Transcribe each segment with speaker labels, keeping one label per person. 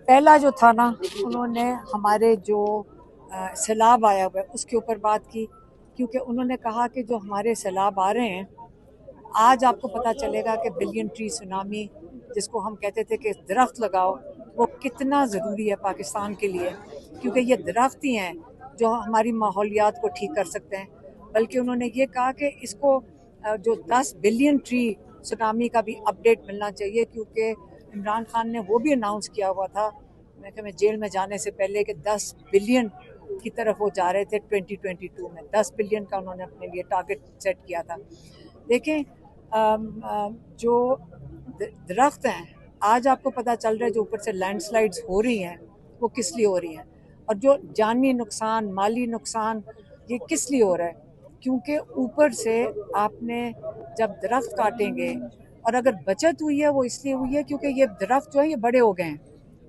Speaker 1: पहला जो था ना, उन्होंने हमारे जो सैलाब आया हुआ है उसके ऊपर बात की, क्योंकि उन्होंने कहा कि जो हमारे सैलाब आ रहे हैं, आज आपको पता चलेगा कि बिलियन ट्री सुनामी, जिसको हम कहते थे कि दरख्त लगाओ, वो कितना ज़रूरी है पाकिस्तान के लिए, क्योंकि ये दरख्त ही हैं जो हमारी माहौलियात को ठीक कर सकते हैं। बल्कि उन्होंने ये कहा कि इसको जो 10 बिलियन ट्री सुनामी का भी अपडेट मिलना चाहिए, क्योंकि इमरान खान ने वो भी अनाउंस किया हुआ था मैं जेल में जाने से पहले कि 10 बिलियन की तरफ वो जा रहे थे 2022 में। 10 बिलियन का उन्होंने अपने लिए टारगेट सेट किया था। देखें, जो दरख्त हैं, आज आपको पता चल रहा है जो ऊपर से लैंडस्लाइड्स हो रही हैं वो किस लिए हो रही हैं, और जो जानी नुकसान, माली नुकसान, ये किस लिए हो रहा है, क्योंकि ऊपर से आपने जब दरख्त काटेंगे, और अगर बचत हुई है वो इसलिए हुई है क्योंकि ये दरख्त जो है ये बड़े हो गए हैं।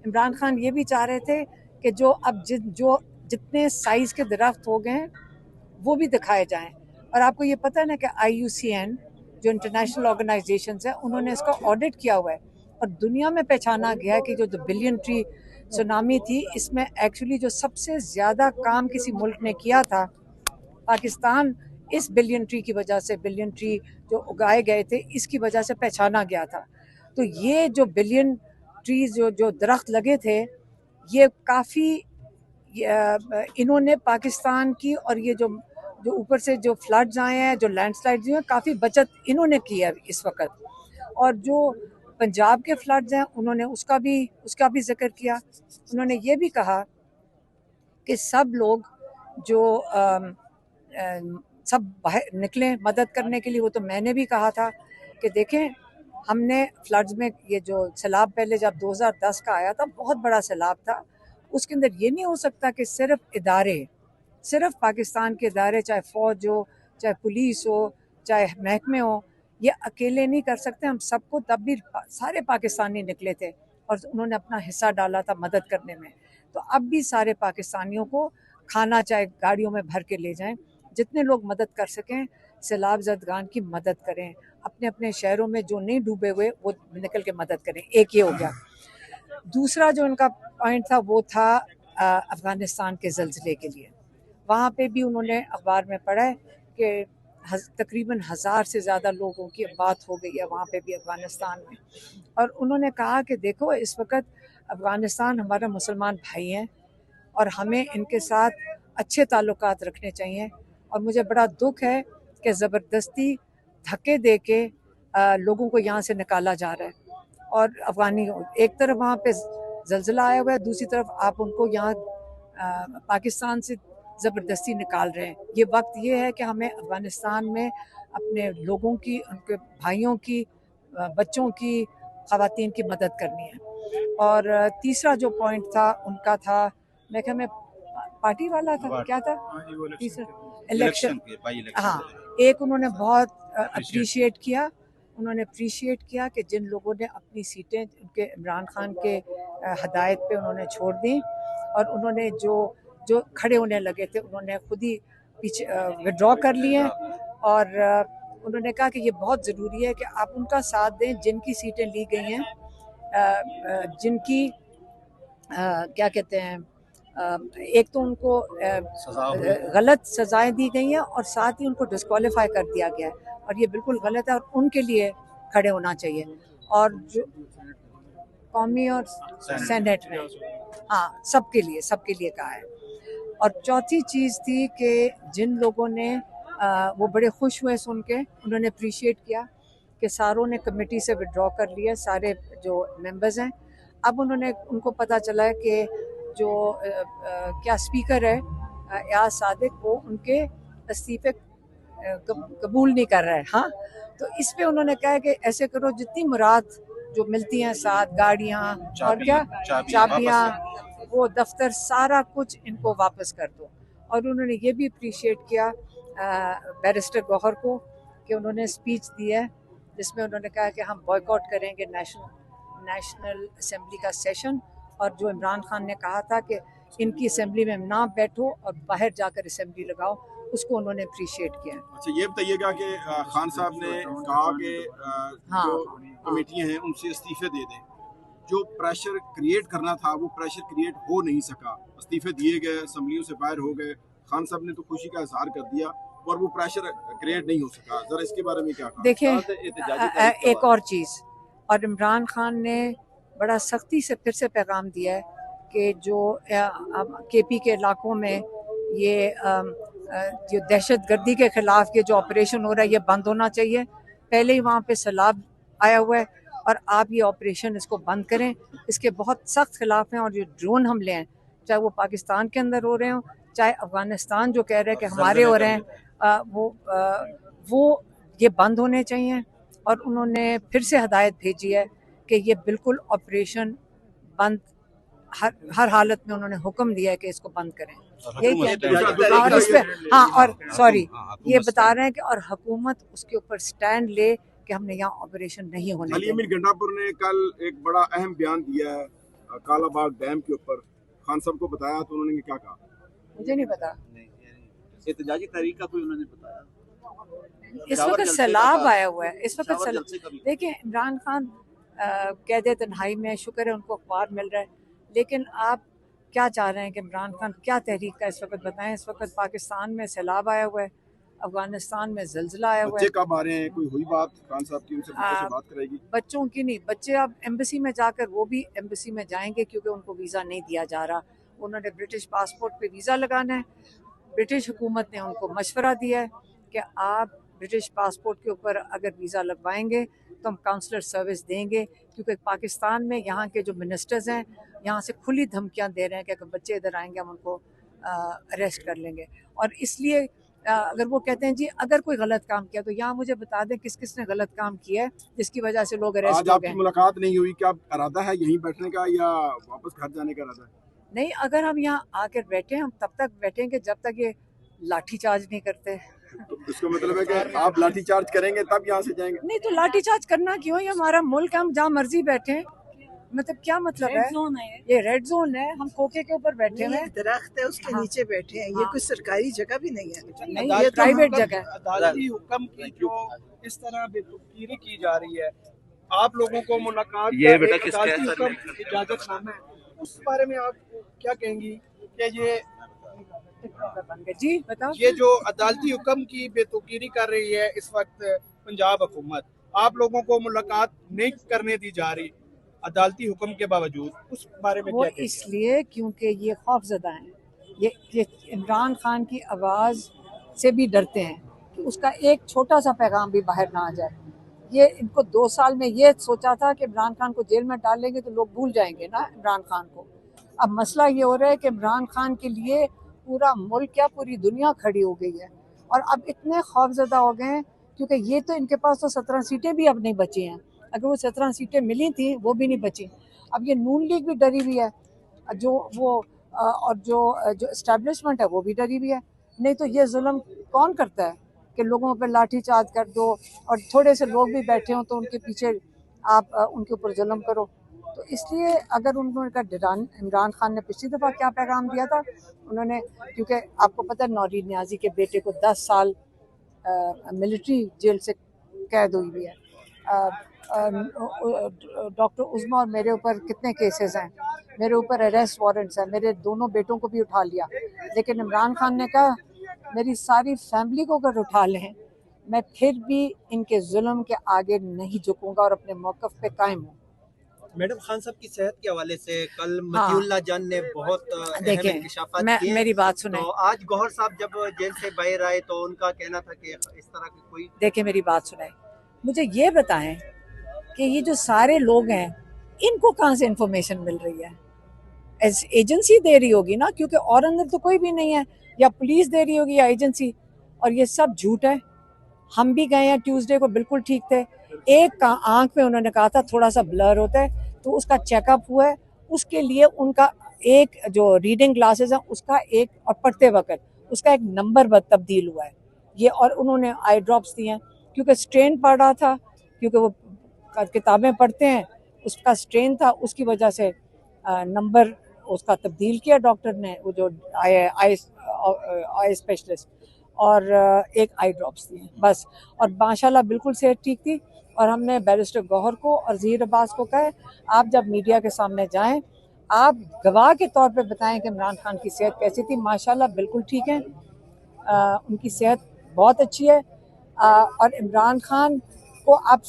Speaker 1: इमरान खान ये भी चाह रहे थे कि जो अब जो जितने साइज़ के दरख्त हो गए हैं वो भी दिखाए जाएं। और आपको ये पता है ना कि IUCN जो इंटरनेशनल ऑर्गेनाइजेशन है, उन्होंने इसका ऑडिट किया हुआ है, और दुनिया में पहचाना गया है कि जो बिलियन ट्री सुनामी थी, इसमें एक्चुअली जो सबसे ज़्यादा काम किसी मुल्क ने किया था, पाकिस्तान इस बिलियन ट्री की वजह से, बिलियन ट्री जो उगाए गए थे इसकी वजह से पहचाना गया था। तो ये जो बिलियन ट्रीज जो दरख्त लगे थे, ये काफ़ी इन्होंने पाकिस्तान की, और ये जो जो ऊपर से जो फ्लड्स आए हैं, जो लैंडस्लाइड्स हुए हैं, काफ़ी बचत इन्होंने की है इस वक्त। और जो पंजाब के फ्लड्स हैं, उन्होंने उसका भी जिक्र किया। उन्होंने ये भी कहा कि सब लोग जो सब बाहर निकलें मदद करने के लिए। वो तो मैंने भी कहा था कि देखें, हमने फ्लड्स में ये जो सैलाब पहले जब 2010 का आया था, बहुत बड़ा सैलाब था, उसके अंदर ये नहीं हो सकता कि सिर्फ पाकिस्तान के इदारे, चाहे फ़ौज हो, चाहे पुलिस हो, चाहे महकमे हो, ये अकेले नहीं कर सकते। हम सबको, तब भी सारे पाकिस्तानी निकले थे और उन्होंने अपना हिस्सा डाला था मदद करने में। तो अब भी सारे पाकिस्तानियों को खाना चाहे गाड़ियों में भर के ले जाएं, जितने लोग मदद कर सकें सैलाब ज़दगान की मदद करें। अपने अपने शहरों में जो नहीं डूबे हुए वो निकल के मदद करें। एक ये हो गया। दूसरा जो उनका पॉइंट था वो था अफ़गानिस्तान के ज़लज़ले के लिए। वहाँ पे भी उन्होंने अखबार में पढ़ा है कि तकरीबन 1000 से ज़्यादा लोगों की बात हो गई है वहाँ पे भी, अफ़गानिस्तान में। और उन्होंने कहा कि देखो, इस वक्त अफ़गानिस्तान हमारा मुसलमान भाई हैं और हमें इनके साथ अच्छे ताल्लुकात रखने चाहिए। और मुझे बड़ा दुख है कि ज़बरदस्ती धक्के दे के लोगों को यहाँ से निकाला जा रहा है। और अफ़गानी, एक तरफ वहाँ पे ज़लज़ला आया हुआ है, दूसरी तरफ आप उनको यहाँ पाकिस्तान से ज़बरदस्ती निकाल रहे हैं। ये वक्त ये है कि हमें अफ़गानिस्तान में अपने लोगों की, उनके भाइयों की, बच्चों की, ख़वातीन की मदद करनी है। और तीसरा जो पॉइंट था उनका था, मैं क्या मैं पार्टी वाला था, क्या था तीसरा, इलेक्शन। हाँ, एक उन्होंने बहुत अप्रिशिएट किया, उन्होंने अप्रिशिएट किया कि जिन लोगों ने अपनी सीटें उनके इमरान खान के हदायत पे उन्होंने छोड़ दी, और उन्होंने जो जो खड़े होने लगे थे उन्होंने खुद ही पीछे विड्रॉ कर लिए। और उन्होंने कहा कि ये बहुत ज़रूरी है कि आप उनका साथ दें जिनकी सीटें ली गई हैं, जिनकी क्या कहते हैं, एक तो उनको गलत सजाएं दी गई हैं और साथ ही उनको डिस्क्वालीफाई कर दिया गया है, और ये बिल्कुल गलत है और उनके लिए खड़े होना चाहिए। और जो कौमी और सेनेट में, हाँ, सबके लिए कहा है। और चौथी चीज़ थी कि जिन लोगों ने वो बड़े खुश हुए सुन के, उन्होंने अप्रिशिएट किया कि सारों ने कमेटी से विड्रॉ कर लिया, सारे जो मेंबर्स हैं। अब उनको पता चला है कि जो क्या स्पीकर है याज सादिक, वो उनके इस्तीफे कबूल नहीं कर रहा है। हाँ, तो इस पे उन्होंने कहा है कि ऐसे करो, जितनी मुराद जो मिलती हैं, साथ गाड़ियाँ और क्या चाबियाँ, वो दफ्तर, सारा कुछ इनको वापस कर दो। और उन्होंने ये भी अप्रिशिएट किया बैरिस्टर गौहर को कि उन्होंने स्पीच दी है जिसमें उन्होंने कहा कि हम बॉयकॉट करेंगे नेशनल असेंबली का सेशन, और जो इमरान खान ने कहा था कि इनकी असेंबली में ना बैठो और बाहर जाकर असेंबली लगाओ, उसको उन्होंने अप्रिशिएट किया।
Speaker 2: अच्छा, ये बताइएगा कि खान साहब ने कहा कि जो कमेटियां हैं उनसे इस्तीफे दे दें, जो प्रेशर क्रिएट करना था वो प्रेशर क्रिएट हो नहीं सका, इस्तीफे दिए गए, असम्बलियों से बाहर हो गए, खान साहब ने तो खुशी का इजहार कर दिया और वो प्रेशर क्रिएट नहीं हो सका। जरा इसके बारे में क्या कहा?
Speaker 1: देखिए एक और चीज़, और इमरान खान ने बड़ा सख्ती से फिर से पैगाम दिया है कि जो केपी के इलाकों में ये जो दहशत गर्दी के खिलाफ ये जो ऑपरेशन हो रहा है ये बंद होना चाहिए। पहले ही वहाँ पे सैलाब आया हुआ है और आप ये ऑपरेशन इसको बंद करें। इसके बहुत सख्त खिलाफ हैं और जो ड्रोन हमले हैं, चाहे वो पाकिस्तान के अंदर हो रहे हों, चाहे अफगानिस्तान जो कह रहे हैं कि हमारे हो रहे हैं, वो ये बंद होने चाहिए। और उन्होंने फिर से हदायत भेजी है कि ये बिल्कुल ऑपरेशन बंद, हर हालत में उन्होंने हुक्म दिया है कि इसको बंद करें। यही और इस पे और सॉरी ये बता रहे हैं कि और हुकूमत उसके ऊपर स्टैंड ले कि हमने यहाँ ऑपरेशन नहीं होने
Speaker 2: अली अमीर गंडापुर ने कल एक बड़ा अहम बयान दिया है कालाबाग डैम के ऊपर, खान साहब को बताया तो उन्होंने क्या कहा?
Speaker 1: मुझे नहीं पता।
Speaker 3: एहतजाजी तहरीक का कोई उन्होंने बताया?
Speaker 1: इस वक्त सैलाब आया हुआ है, इस वक्त देखिए इमरान खान कैद तन्हाई में, शुक्र है उनको अखबार मिल रहा है, लेकिन आप क्या चाह रहे हैं कि इमरान खान क्या तहरीक का इस वक्त बताएं? इस वक्त पाकिस्तान में सैलाब आया हुआ है, अफगानिस्तान में जल्जला आया हुआ है।
Speaker 2: बच्चे कब आ रहे हैं? कोई हुई बात खान साहब की, उनसे बच्चों से बात कराएगी?
Speaker 1: बच्चों की नहीं, बच्चे अब एम्बेसी में जाकर, वो भी एम्बेसी में जाएंगे क्योंकि उनको वीज़ा नहीं दिया जा रहा। उन्होंने ब्रिटिश पासपोर्ट पे वीज़ा लगाना है। ब्रिटिश हुकूमत ने उनको मशवरा दिया है कि आप ब्रिटिश पासपोर्ट के ऊपर अगर वीज़ा लगवाएंगे तो हम काउंसलर सर्विस देंगे, क्योंकि पाकिस्तान में यहाँ के जो मिनिस्टर्स हैं यहाँ से खुली धमकियाँ दे रहे हैं कि अगर बच्चे इधर आएंगे हम उनको अरेस्ट कर लेंगे। और इसलिए अगर वो कहते हैं जी अगर कोई गलत काम किया तो यहाँ मुझे बता दें किस किस ने गलत काम किया है जिसकी वजह से लोग अरेस्ट हो गए।
Speaker 2: आज आपकी मुलाकात नहीं हुई, क्या इरादा है यहीं बैठने का या वापस घर जाने का इरादा है?
Speaker 1: नहीं, अगर हम यहाँ आकर बैठे, हम तब तक बैठेंगे जब तक ये लाठी चार्ज नहीं करते।
Speaker 2: तो इसका मतलब है कि आप लाठी चार्ज करेंगे तब यहाँ से जाएंगे?
Speaker 1: नहीं तो लाठी चार्ज करना क्यों? ये हमारा मुल्क है, हम जहाँ मर्जी बैठे, मतलब क्या मतलब है? ये रेड जोन है, हम खोखे के ऊपर बैठे हुए हैं,
Speaker 4: दरख्त है उसके नीचे बैठे हैं। ये कोई सरकारी जगह भी नहीं है,
Speaker 1: नहीं ये प्राइवेट जगह है।
Speaker 3: अदालती हुक्म की जो इस तरह बेतुकीरी की जा रही है, आप लोगों को मुलाकात
Speaker 5: ये बेटा
Speaker 3: अदालती हुक्म इजाजतनामा है, उस बारे में आप क्या कहेंगी कि
Speaker 1: जी बताओ।
Speaker 3: ये जो अदालती हुक्म की बेतुकीरी कर रही है इस वक्त पंजाब हुकूमत, आप लोगों को मुलाकात नहीं करने दी जा रही अदालती हुक्म के बावजूद, उस बारे में
Speaker 1: वो
Speaker 3: क्या?
Speaker 1: इसलिए क्योंकि ये खौफजदा हैं, ये इमरान खान की आवाज़ से भी डरते हैं कि उसका एक छोटा सा पैगाम भी बाहर ना आ जाए। ये इनको 2 साल में ये सोचा था कि इमरान खान को जेल में डालेंगे तो लोग भूल जाएंगे ना इमरान खान को। अब मसला ये हो रहा है कि इमरान खान के लिए पूरा मुल्क, क्या पूरी दुनिया खड़ी हो गई है और अब इतने खौफजदा हो गए हैं क्योंकि ये तो इनके पास तो 17 सीटें भी अब नहीं बची हैं। अगर वो 17 सीटें मिली थी वो भी नहीं बची। अब ये नून लीग भी डरी हुई है, जो वो और जो इस्टेब्लिशमेंट है वो भी डरी हुई है। नहीं तो ये जुल्म कौन करता है कि लोगों पर लाठी चार्ज कर दो और थोड़े से लोग भी बैठे हों तो उनके पीछे आप उनके ऊपर जुल्म करो। तो इसलिए अगर उन्होंने इमरान खान ने पिछली दफ़ा क्या पैगाम दिया था, उन्होंने, क्योंकि आपको पता है नौरीन न्याजी के बेटे को 10 साल मिलिट्री जेल से कैद हुई हुई है। डॉक्टर उज़मा और मेरे ऊपर कितने केसेस हैं, मेरे ऊपर अरेस्ट वारंट्स हैं, मेरे दोनों बेटों को भी उठा लिया, लेकिन इमरान खान ने कहा मेरी सारी फैमिली को अगर उठा लें मैं फिर भी इनके जुल्म के आगे नहीं झुकूंगा और अपने मौक़िफ़ पे कायम हूँ।
Speaker 6: मैडम, खान साहब की सेहत के हवाले से कल मतीउल्लाह जान ने बहुत
Speaker 1: देखिए, मेरी बात सुने।
Speaker 6: तो आज गौहर साहब जब जेल से बाहर आए तो उनका कहना था कि इस तरह की कोई,
Speaker 1: देखिए मेरी बात सुने, मुझे ये बताएं कि ये जो सारे लोग हैं इनको कहाँ से इंफॉर्मेशन मिल रही है? एजेंसी दे रही होगी ना, क्योंकि और अंदर तो कोई भी नहीं है, या पुलिस दे रही होगी या एजेंसी, और ये सब झूठ है। हम भी गए हैं ट्यूसडे को, बिल्कुल ठीक थे। एक का आंख में उन्होंने कहा था थोड़ा सा ब्लर होता है, तो उसका चेकअप हुआ है, उसके लिए उनका एक जो रीडिंग ग्लासेस हैं उसका एक, और पढ़ते वक्त उसका एक नंबर तब्दील हुआ है ये, और उन्होंने आई ड्रॉप्स दिए हैं क्योंकि स्ट्रेन पड़ रहा था, क्योंकि वो किताबें पढ़ते हैं, उसका स्ट्रेन था, उसकी वजह से नंबर उसका तब्दील किया डॉक्टर ने, वो जो आई स्पेशलिस्ट, और एक आई ड्रॉप्स दिए बस, और माशाल्लाह बिल्कुल सेहत ठीक थी। और हमने बैरिस्टर गौहर को और ज़हीर अब्बास को कहा, आप जब मीडिया के सामने जाएं, आप गवाह के तौर पे बताएं कि इमरान खान की सेहत कैसी थी। माशाल्लाह बिल्कुल ठीक है, उनकी सेहत बहुत अच्छी है। और इमरान खान को आप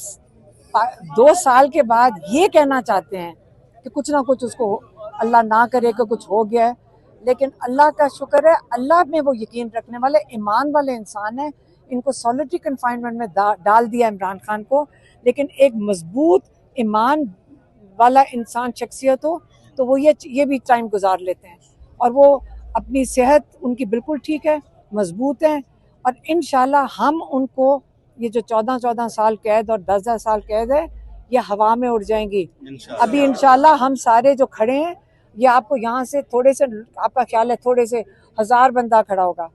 Speaker 1: 2 साल के बाद ये कहना चाहते हैं कि कुछ ना कुछ उसको अल्लाह ना करे कि कुछ हो गया है, लेकिन अल्लाह का शुक्र है, अल्लाह में वो यकीन रखने वाले ईमान वाले इंसान हैं। इनको सॉलिटरी कन्फाइनमेंट में डाल दिया इमरान खान को, लेकिन एक मजबूत ईमान वाला इंसान शख्सियत हो तो वो ये भी टाइम गुजार लेते हैं। और वो अपनी सेहत उनकी बिल्कुल ठीक है, मजबूत है। और इंशाल्लाह हम उनको ये जो 14 साल कैद और 10 साल कैद है, ये हवा में उड़ जाएंगी। अभी इंशाल्लाह हम सारे जो खड़े हैं, ये आपको यहाँ से थोड़े से, आपका ख्याल है थोड़े से 1000 बंदा खड़ा होगा।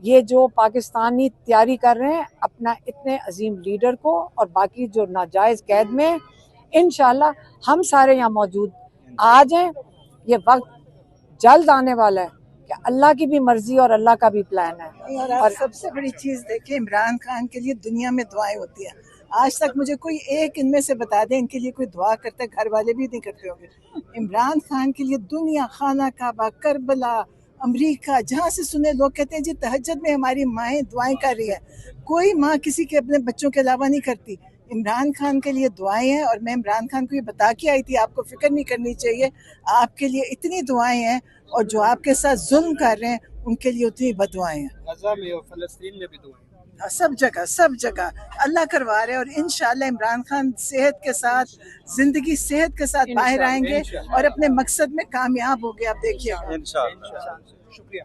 Speaker 1: ये जो पाकिस्तानी तैयारी कर रहे हैं अपना इतने अजीम लीडर को और बाकी जो नाजायज़ कैद में, इंशाल्लाह हम सारे यहाँ मौजूद आ जाएं। ये वक्त जल्द आने वाला है कि अल्लाह की भी मर्जी और अल्लाह का भी प्लान है।
Speaker 4: और आप सबसे बड़ी चीज देखिए, इमरान खान के लिए दुनिया में दुआएं होती हैं। आज तक मुझे कोई एक इनमें से बता दें इनके लिए कोई दुआ करता है, घर वाले भी नहीं करते होंगे। इमरान खान के लिए दुनिया, खाना काबा, करबला, अमेरिका, जहाँ से सुने लोग कहते हैं जी तहज्जुद में हमारी माएँ दुआएं कर रही है। कोई माँ किसी के अपने बच्चों के अलावा नहीं करती। इमरान खान के लिए दुआएं हैं और मैं इमरान खान को ये बता के आई थी, आपको फिक्र नहीं करनी चाहिए, आपके लिए इतनी दुआएं हैं और जो आपके साथ जुल्म कर रहे हैं उनके लिए उतनी बदुआएं हैं।
Speaker 3: गजा में और फलस्तीन में भी दुआएं,
Speaker 4: सब जगह अल्लाह करवा रहे हैं। और इंशाल्लाह इमरान खान सेहत के साथ, जिंदगी सेहत के साथ बाहर आएंगे और अपने मकसद में कामयाब हो गए। आप देखिएगा।
Speaker 6: इंशाल्लाह।
Speaker 3: शुक्रिया।